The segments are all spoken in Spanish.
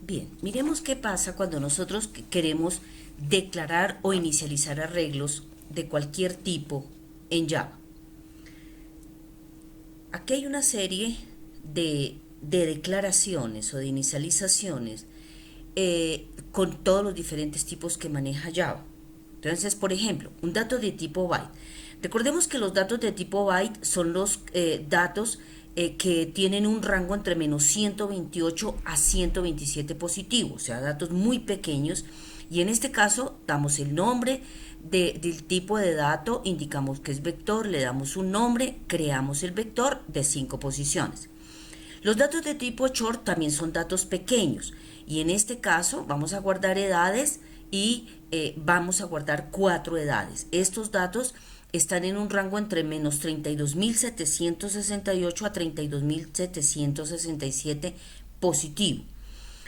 Bien, miremos qué pasa cuando nosotros queremos declarar o inicializar arreglos de cualquier tipo en Java. Aquí hay una serie de declaraciones o de inicializaciones con todos los diferentes tipos que maneja Java. Entonces, por ejemplo, un dato de tipo byte. Recordemos que los datos de tipo byte son los datos que tienen un rango entre menos 128 a 127 positivo, o sea, datos muy pequeños. Y en este caso damos el nombre del tipo de dato, indicamos que es vector, le damos un nombre, creamos el vector de 5 posiciones. Los datos de tipo short también son datos pequeños y en este caso vamos a guardar edades y vamos a guardar 4 edades. Estos datos están en un rango entre menos 32.768 a 32.767 positivo.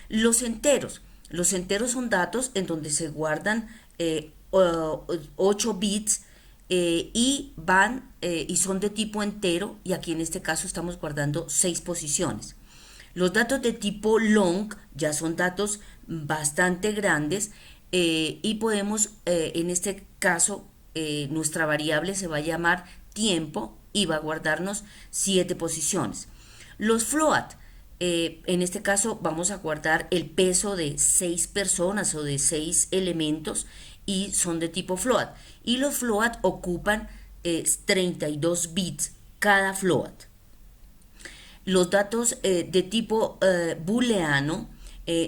Los enteros son datos en donde se guardan 8 bits y son de tipo entero, y aquí en este caso estamos guardando 6 posiciones. Los datos de tipo long ya son datos bastante grandes y podemos, en este caso, nuestra variable se va a llamar tiempo y va a guardarnos 7 posiciones. Los float, en este caso vamos a guardar el peso de 6 personas o de 6 elementos y son de tipo float. Y los float ocupan 32 bits cada float. Los datos de tipo booleano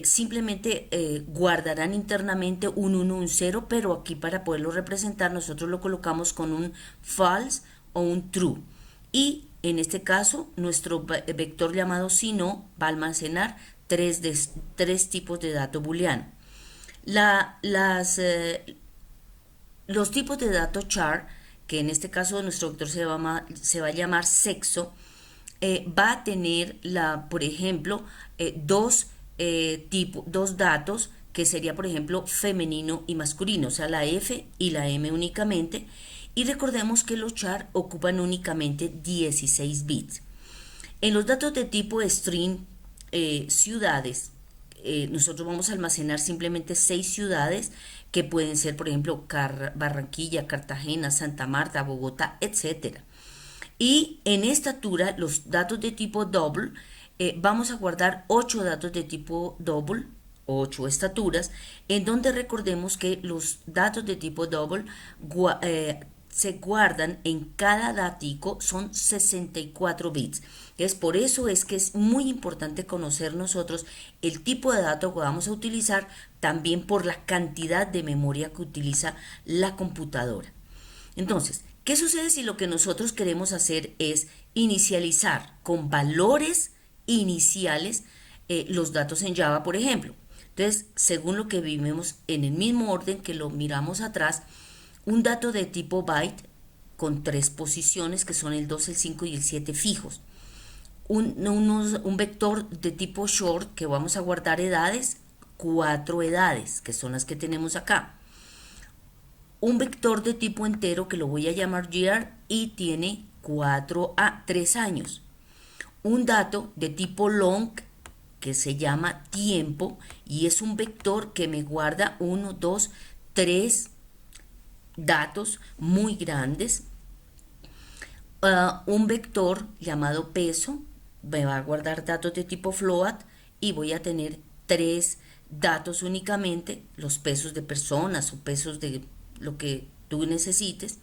simplemente guardarán internamente un 1, un 0, pero aquí para poderlo representar nosotros lo colocamos con un false o un true. Y en este caso nuestro vector llamado si no va a almacenar tres tipos de dato booleano. La, las, los tipos de dato char, que en este caso nuestro vector se va a llamar sexo, va a tener, por ejemplo, dos datos que sería, por ejemplo, femenino y masculino, o sea, la F y la M únicamente. Y recordemos que los char ocupan únicamente 16 bits. En los datos de tipo string, ciudades, nosotros vamos a almacenar simplemente 6 ciudades que pueden ser, por ejemplo, Barranquilla, Cartagena, Santa Marta, Bogotá, etcétera. Y en estatura, los datos de tipo double, vamos a guardar 8 datos de tipo double, 8 estaturas, en donde recordemos que los datos de tipo double se guardan en cada datico, son 64 bits. Es por eso es que es muy importante conocer nosotros el tipo de dato que vamos a utilizar, también por la cantidad de memoria que utiliza la computadora. Entonces, ¿qué sucede si lo que nosotros queremos hacer es inicializar con valores iniciales los datos en Java, por ejemplo? Entonces, según lo que vimos en el mismo orden que lo miramos atrás, un dato de tipo byte con 3 posiciones que son el 2, el 5 y el 7 fijos. Un vector de tipo short que vamos a guardar edades, 4 edades, que son las que tenemos acá. Un vector de tipo entero que lo voy a llamar year y tiene 3 años. Un dato de tipo long que se llama tiempo y es un vector que me guarda 1, 2, 3 datos muy grandes. Un vector llamado peso me va a guardar datos de tipo float y voy a tener 3 datos únicamente, los pesos de personas o pesos de lo que tú necesites.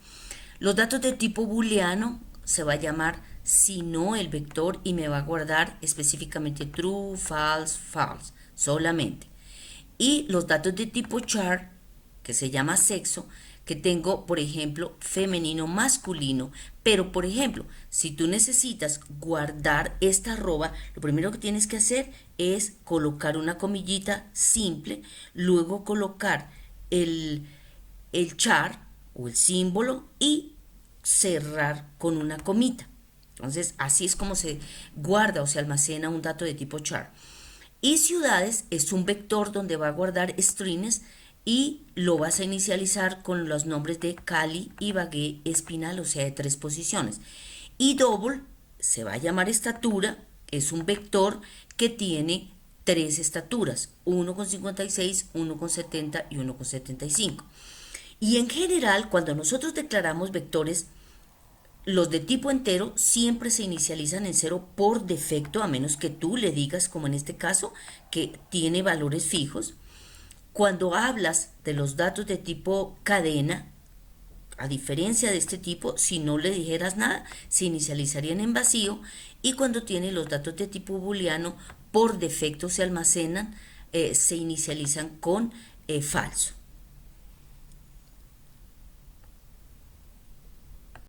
Los datos de tipo booleano se va a llamar si no el vector y me va a guardar específicamente true, false, false, solamente. Y los datos de tipo char, que se llama sexo, que tengo, por ejemplo, femenino, masculino. Pero, por ejemplo, si tú necesitas guardar esta arroba, lo primero que tienes que hacer es colocar una comillita simple, luego colocar el char o el símbolo y cerrar con una comita. Entonces, así es como se guarda o se almacena un dato de tipo char. Y ciudades es un vector donde va a guardar strings y lo vas a inicializar con los nombres de Cali, Ibagué, Espinal, o sea, de 3 posiciones. Y double se va a llamar estatura, es un vector que tiene tres estaturas, 1,56, 1,70 y 1,75. Y en general, cuando nosotros declaramos vectores, los de tipo entero siempre se inicializan en cero por defecto, a menos que tú le digas, como en este caso, que tiene valores fijos. Cuando hablas de los datos de tipo cadena, a diferencia de este tipo, si no le dijeras nada, se inicializarían en vacío, y cuando tiene los datos de tipo booleano, por defecto se almacenan, se inicializan con falso.